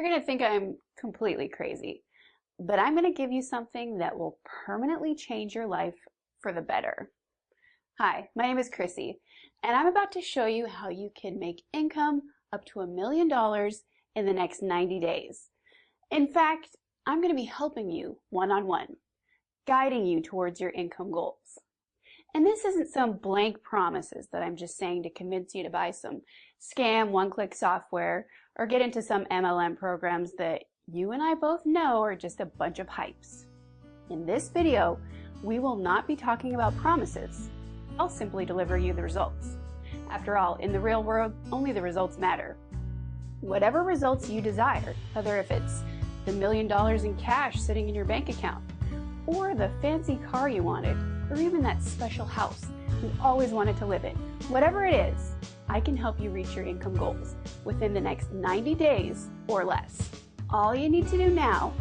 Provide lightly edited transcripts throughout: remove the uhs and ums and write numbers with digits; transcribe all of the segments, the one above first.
going to think I'm completely crazy, but I'm going to give you something that will permanently change your life for the better. Hi, my name is Chrissy, and I'm about to show you how you can make income up to $1 million in the next 90 days. In fact, I'm going to be helping you one-on-one, guiding you towards your income goals. And this isn't some blank promises that I'm just saying to convince you to buy some scam one-click software or get into some MLM programs that you and I both know are just a bunch of hypes. In this video, we will not be talking about promises. I'll simply deliver you the results. After all, in the real world, only the results matter. Whatever results you desire, whether if it's the $1 million in cash sitting in your bank account, or the fancy car you wanted, or even that special house you always wanted to live in, whatever it is, I can help you reach your income goals within the next 90 days or less. All you need to do now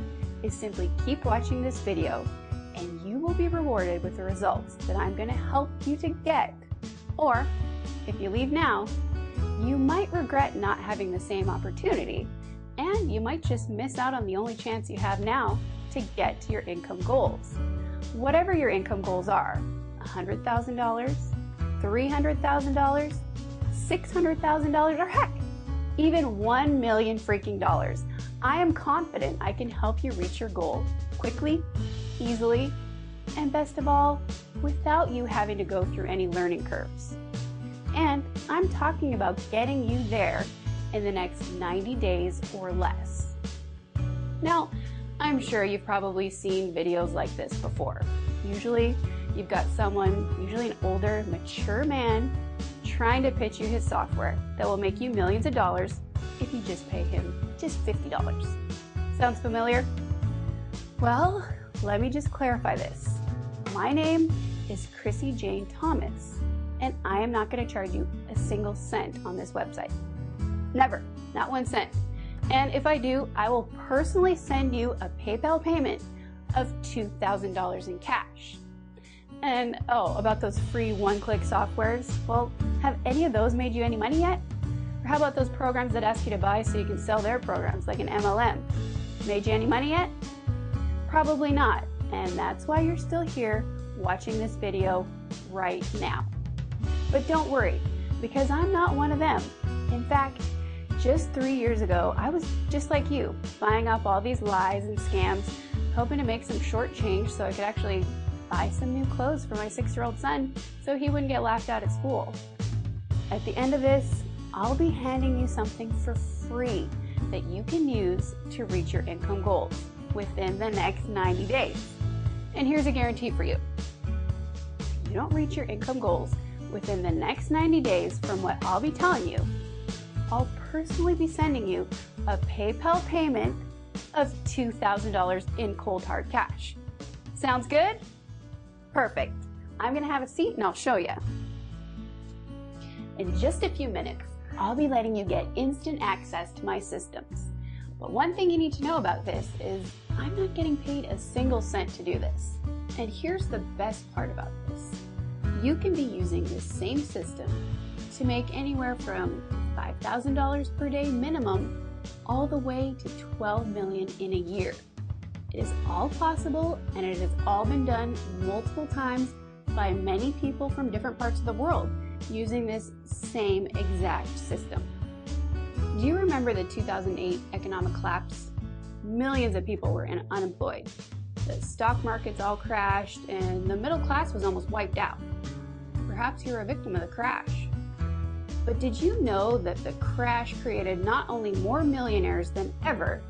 is simply keep watching this video and you will be rewarded with the results that I'm going to help you to get. Or, if you leave now, you might regret not having the same opportunity, and you might just miss out on the only chance you have now to get to your income goals. Whatever your income goals are, $100,000, $300,000, $600,000, or heck, even $1 million freaking dollars, I am confident I can help you reach your goal quickly, easily, and best of all, without you having to go through any learning curves. And I'm talking about getting you there in the next 90 days or less. Now, I'm sure you've probably seen videos like this before. Usually, you've got someone, usually an older, mature man, trying to pitch you his software that will make you millions of dollars if you just pay him just $50. Sounds familiar? Well, let me just clarify this. My name is Chrissy Jane Thomas, and I am not going to charge you a single cent on this website. Never, not 1 cent. And if I do, I will personally send you a PayPal payment of $2,000 in cash. And oh, about those free one-click softwares, well, have any of those made you any money yet? Or how about those programs that ask you to buy so you can sell their programs, like an MLM? Made you any money yet? Probably not. And that's why you're still here watching this video right now. But don't worry, because I'm not one of them. In fact, just 3 years ago, I was just like you, buying up all these lies and scams, hoping to make some short change so I could actually buy some new clothes for my 6-year-old son so he wouldn't get laughed at school. At the end of this, I'll be handing you something for free that you can use to reach your income goals within the next 90 days. And here's a guarantee for you. If you don't reach your income goals within the next 90 days from what I'll be telling you, I'll personally be sending you a PayPal payment of $2,000 in cold hard cash. Sounds good? Perfect. I'm going to have a seat and I'll show you. In just a few minutes, I'll be letting you get instant access to my systems. But one thing you need to know about this is I'm not getting paid a single cent to do this. And here's the best part about this. You can be using this same system to make anywhere from $5,000 per day minimum all the way to $12 million in a year. It is all possible, and it has all been done multiple times by many people from different parts of the world using this same exact system. Do you remember the 2008 economic collapse? Millions of people were unemployed. The stock markets all crashed, and the middle class was almost wiped out. Perhaps you're a victim of the crash. But did you know that the crash created not only more millionaires than ever,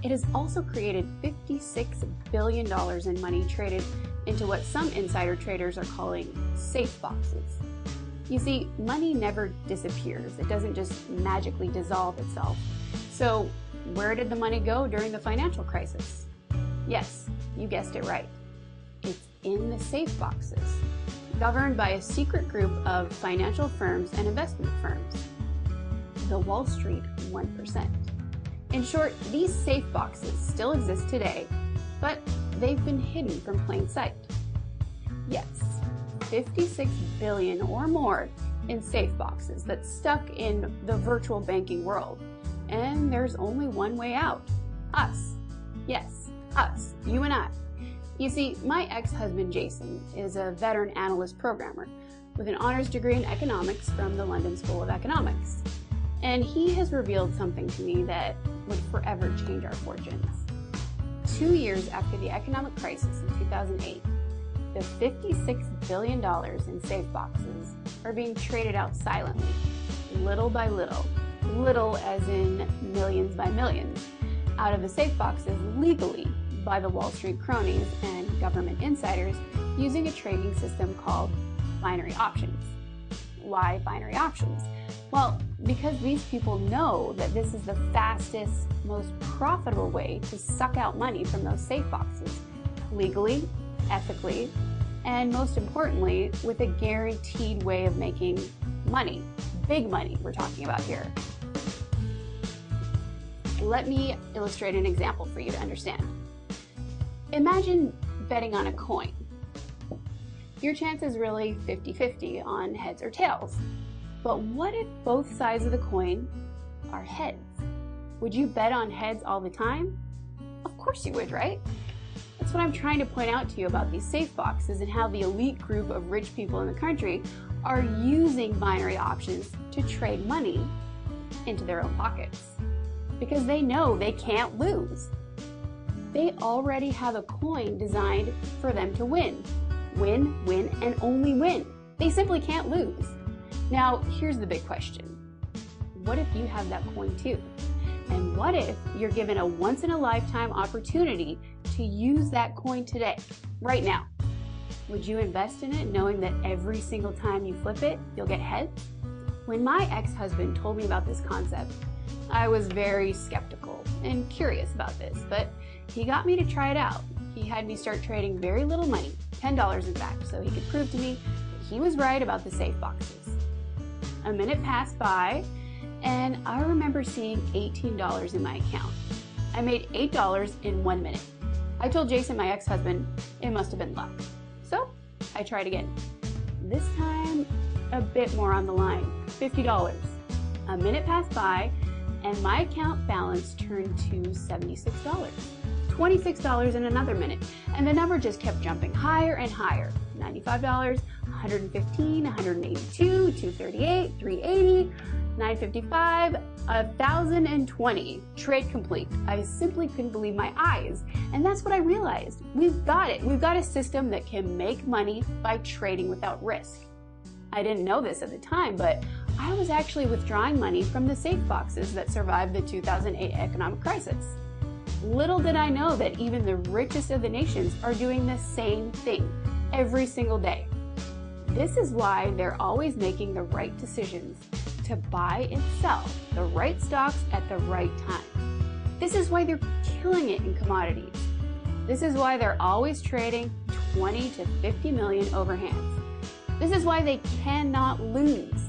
it has also created $56 billion in money traded into what some insider traders are calling safe boxes. You see, money never disappears. It doesn't just magically dissolve itself. So where did the money go during the financial crisis? Yes, you guessed it right. It's in the safe boxes, governed by a secret group of financial firms and investment firms, the Wall Street 1%. In short, these safe boxes still exist today, but they've been hidden from plain sight. Yes, 56 billion or more in safe boxes that's stuck in the virtual banking world. and there's only one way out. Us. Yes, us, you and I. You see, my ex-husband Jason is a veteran analyst programmer with an honors degree in economics from the London School of Economics. And he has revealed something to me that would forever change our fortunes. 2 years after the economic crisis in 2008, the $56 billion in safe boxes are being traded out silently, little by little, little as in millions by millions, out of the safe boxes legally by the Wall Street cronies and government insiders using a trading system called binary options. Why binary options? Well, because these people know that this is the fastest, most profitable way to suck out money from those safe boxes, legally, ethically, and most importantly, with a guaranteed way of making money. Big money we're talking about here. Let me illustrate an example for you to understand. Imagine betting on a coin. Your chance is really 50-50 on heads or tails. But what if both sides of the coin are heads? Would you bet on heads all the time? Of course you would, right? That's what I'm trying to point out to you about these safe boxes and how the elite group of rich people in the country are using binary options to trade money into their own pockets. Because they know they can't lose. They already have a coin designed for them to win. Win, win, and only win. They simply can't lose. Now, here's the big question. What if you have that coin too? And what if you're given a once-in-a-lifetime opportunity to use that coin today, right now? Would you invest in it knowing that every single time you flip it, you'll get heads? When my ex-husband told me about this concept, I was very skeptical and curious about this, but he got me to try it out. He had me start trading very little money, $10 in fact, so he could prove to me that he was right about the safe boxes. A minute passed by, and I remember seeing $18 in my account. I made $8 in 1 minute. I told Jason, my ex-husband, it must have been luck. So I tried again. This time, a bit more on the line, $50. A minute passed by, and my account balance turned to $76. $26 in another minute, and the number just kept jumping higher and higher. $95, $115, $182, $238, $380, $955, $1,020. Trade complete. I simply couldn't believe my eyes. And that's what I realized. We've got it. We've got a system that can make money by trading without risk. I didn't know this at the time, but I was actually withdrawing money from the safe boxes that survived the 2008 economic crisis. Little did I know that even the richest of the nations are doing the same thing every single day. This is why they're always making the right decisions to buy and sell the right stocks at the right time. This is why they're killing it in commodities. This is why they're always trading 20 to 50 million overhands. This is why they cannot lose.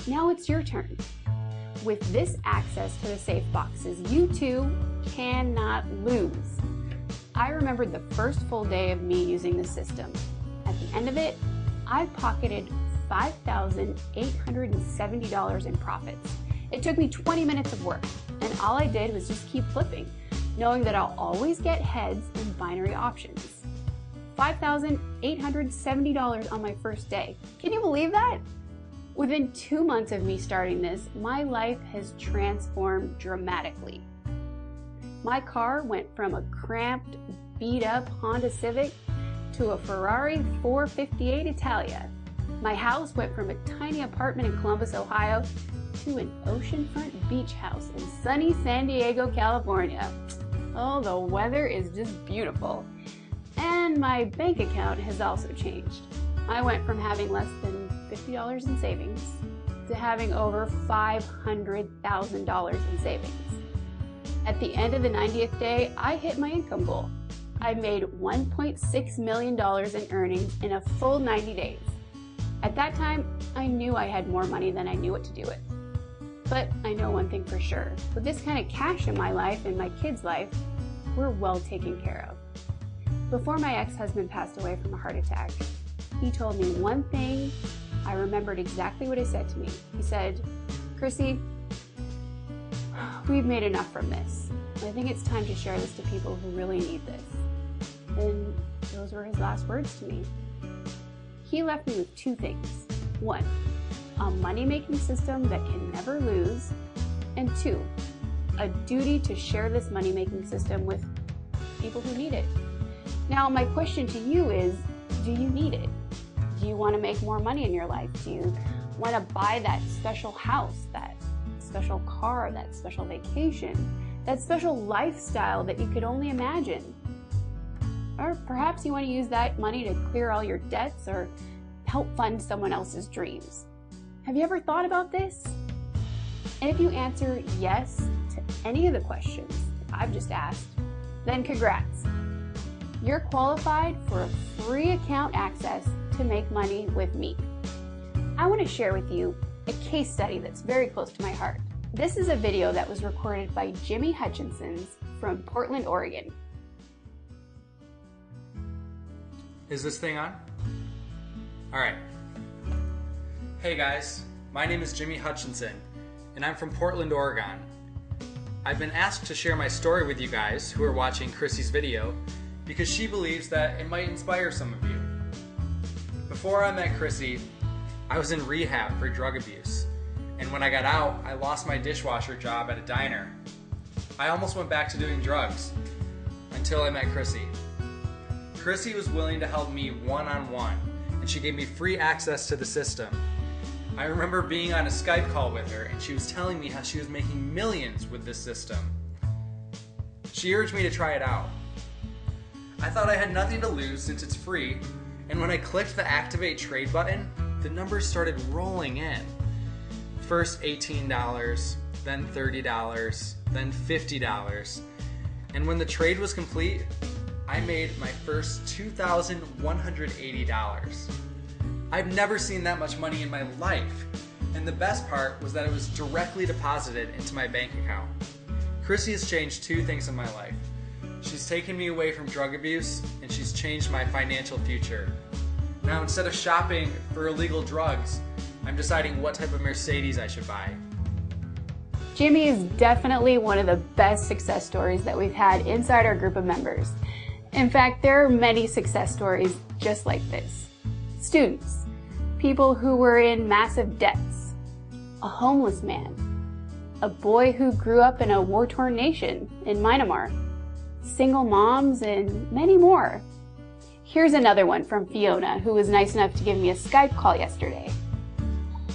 Now it's your turn. With this access to the safe boxes, you too cannot lose. I remembered the first full day of me using the system. At the end of it, I pocketed $5,870 in profits. It took me 20 minutes of work, and all I did was just keep flipping, knowing that I'll always get heads in binary options. $5,870 on my first day. Can you believe that? Within 2 months of me starting this, my life has transformed dramatically. My car went from a cramped, beat-up Honda Civic to a Ferrari 458 Italia. My house went from a tiny apartment in Columbus, Ohio, to an oceanfront beach house in sunny San Diego, California. Oh, the weather is just beautiful. And my bank account has also changed. I went from having less than $50 in savings to having over $500,000 in savings. At the end of the 90th day, I hit my income goal. I made $1.6 million in earnings in a full 90 days. At that time, I knew I had more money than I knew what to do with. But I know one thing for sure. With this kind of cash in my life and my kids' life, we're well taken care of. Before my ex-husband passed away from a heart attack, he told me one thing. I remembered exactly what he said to me. He said, "Chrissy, we've made enough from this. I think it's time to share this to people who really need this. And those were his last words to me. He left me with two things. One, a money-making system that can never lose. And two, a duty to share this money-making system with people who need it. Now, my question to you is, do you need it? Do you want to make more money in your life? Do you want to buy that special house, that special car, that special vacation, that special lifestyle that you could only imagine? Or perhaps you want to use that money to clear all your debts or help fund someone else's dreams. Have you ever thought about this? And if you answer yes to any of the questions I've just asked, then congrats. You're qualified for a free account access to make money with me. I want to share with you a case study that's very close to my heart. This is a video that was recorded by Jimmy Hutchinson from Portland, Oregon. Is this thing on? All right. Hey guys, my name is Jimmy Hutchinson, and I'm from Portland, Oregon. I've been asked to share my story with you guys who are watching Chrissy's video because she believes that it might inspire some of you. Before I met Chrissy, I was in rehab for drug abuse, and when I got out, I lost my dishwasher job at a diner. I almost went back to doing drugs until I met Chrissy. Chrissy was willing to help me one-on-one, and she gave me free access to the system. I remember being on a Skype call with her, and she was telling me how she was making millions with this system. She urged me to try it out. I thought I had nothing to lose since it's free, and when I clicked the Activate Trade button, the numbers started rolling in. First $18, then $30, then $50, and when the trade was complete, I made my first $2,180. I've never seen that much money in my life, and the best part was that it was directly deposited into my bank account. Chrissy has changed two things in my life. She's taken me away from drug abuse, and she's changed my financial future. Now, instead of shopping for illegal drugs, I'm deciding what type of Mercedes I should buy. Jimmy is definitely one of the best success stories that we've had inside our group of members. In fact, there are many success stories just like this. Students, people who were in massive debts, a homeless man, a boy who grew up in a war-torn nation in Myanmar, single moms, and many more. Here's another one from Fiona, who was nice enough to give me a Skype call yesterday.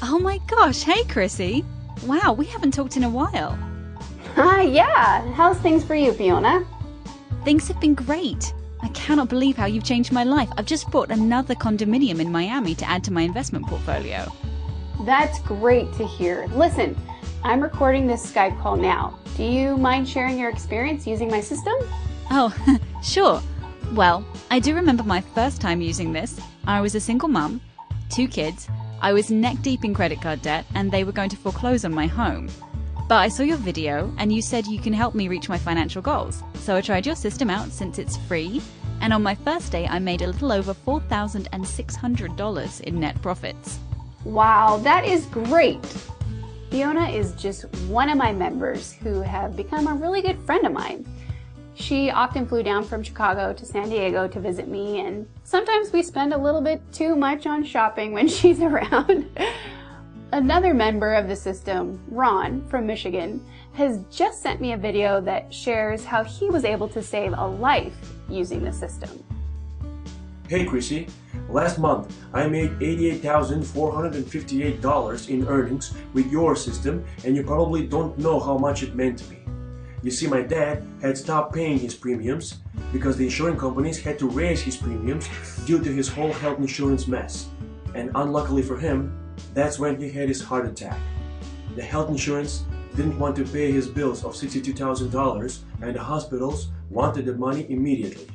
Oh my gosh, hey Chrissy. Wow, we haven't talked in a while. Hi, yeah. How's things for you, Fiona? Things have been great. I cannot believe how you've changed my life. I've just bought another condominium in Miami to add to my investment portfolio. That's great to hear. Listen, I'm recording this Skype call now. Do you mind sharing your experience using my system? Oh, sure. Well, I do remember my first time using this. I was a single mum, 2 kids. I was neck deep in credit card debt and they were going to foreclose on my home. But I saw your video and you said you can help me reach my financial goals. So I tried your system out since it's free, and on my first day I made a little over $4,600 in net profits. Wow, that is great! Fiona is just one of my members who have become a really good friend of mine. She often flew down from Chicago to San Diego to visit me, and sometimes we spend a little bit too much on shopping when she's around. Another member of the system, Ron from Michigan, has just sent me a video that shares how he was able to save a life using the system. Hey Chrissy, last month I made $88,458 in earnings with your system, and you probably don't know how much it meant to me. You see, my dad had stopped paying his premiums because the insurance companies had to raise his premiums due to his whole health insurance mess. And unluckily for him, that's when he had his heart attack. The health insurance didn't want to pay his bills of $62,000, and the hospitals wanted the money immediately.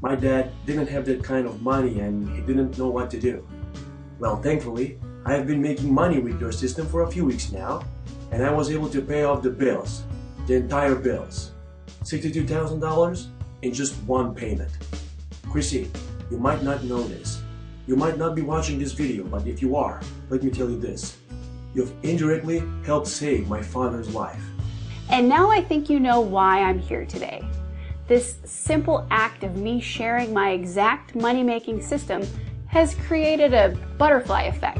My dad didn't have that kind of money and he didn't know what to do. Well, thankfully, I have been making money with your system for a few weeks now, and I was able to pay off the bills, the entire bills. $62,000 in just one payment. Chrissy, you might not know this. You might not be watching this video, but if you are, let me tell you this. You've indirectly helped save my father's life. And now I think you know why I'm here today. This simple act of me sharing my exact money-making system has created a butterfly effect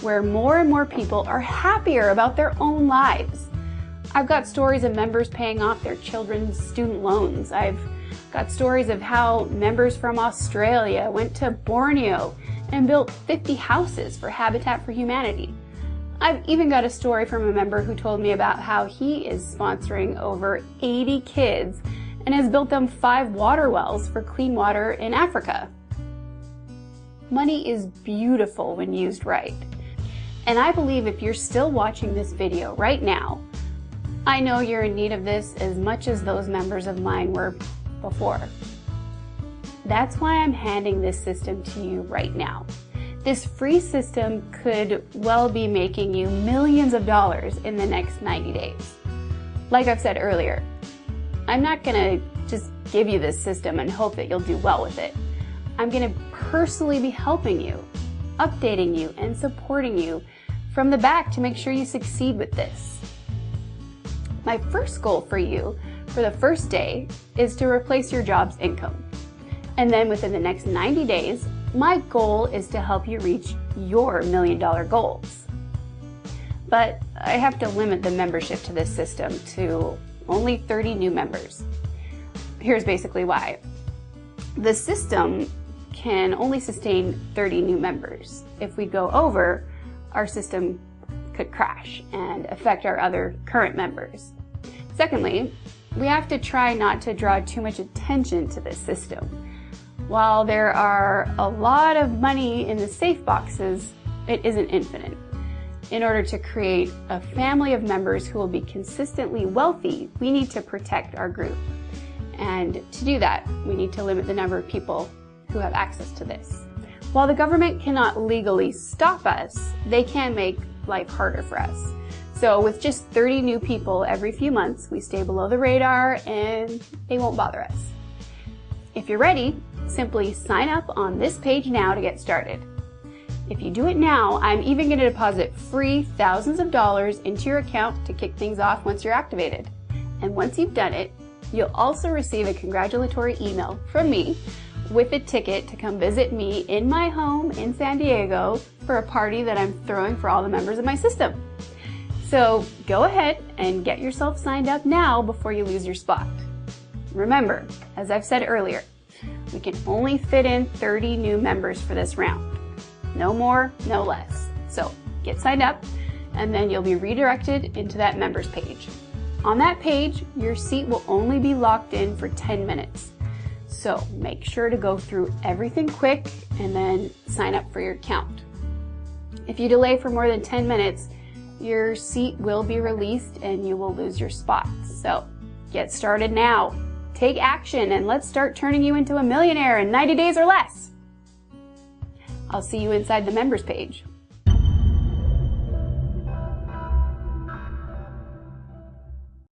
where more and more people are happier about their own lives. I've got stories of members paying off their children's student loans. I've got stories of how members from Australia went to Borneo and built 50 houses for Habitat for Humanity. I've even got a story from a member who told me about how he is sponsoring over 80 kids and has built them 5 water wells for clean water in Africa. Money is beautiful when used right. And I believe if you're still watching this video right now, I know you're in need of this as much as those members of mine were before. That's why I'm handing this system to you right now. This free system could well be making you millions of dollars in the next 90 days. Like I've said earlier, I'm not gonna just give you this system and hope that you'll do well with it. I'm gonna personally be helping you, updating you, and supporting you from the back to make sure you succeed with this. My first goal for you for the first day is to replace your job's income. And then within the next 90 days, my goal is to help you reach your $1 million goals. But I have to limit the membership to this system to only 30 new members. Here's basically why. The system can only sustain 30 new members. If we go over, our system could crash and affect our other current members. Secondly, we have to try not to draw too much attention to this system. While there are a lot of money in the safe boxes, it isn't infinite. In order to create a family of members who will be consistently wealthy, we need to protect our group. And to do that, we need to limit the number of people who have access to this. While the government cannot legally stop us, they can make life harder for us. So with just 30 new people every few months, we stay below the radar and they won't bother us. If you're ready, simply sign up on this page now to get started. If you do it now, I'm even going to deposit free thousands of dollars into your account to kick things off once you're activated. And once you've done it, you'll also receive a congratulatory email from me with a ticket to come visit me in my home in San Diego for a party that I'm throwing for all the members of my system. So go ahead and get yourself signed up now before you lose your spot. Remember, as I've said earlier, we can only fit in 30 new members for this round. No more, no less. So get signed up and then you'll be redirected into that members page. On that page, your seat will only be locked in for 10 minutes. So make sure to go through everything quick and then sign up for your account. If you delay for more than 10 minutes, your seat will be released and you will lose your spot. So get started now. Take action and let's start turning you into a millionaire in 90 days or less. I'll see you inside the members page.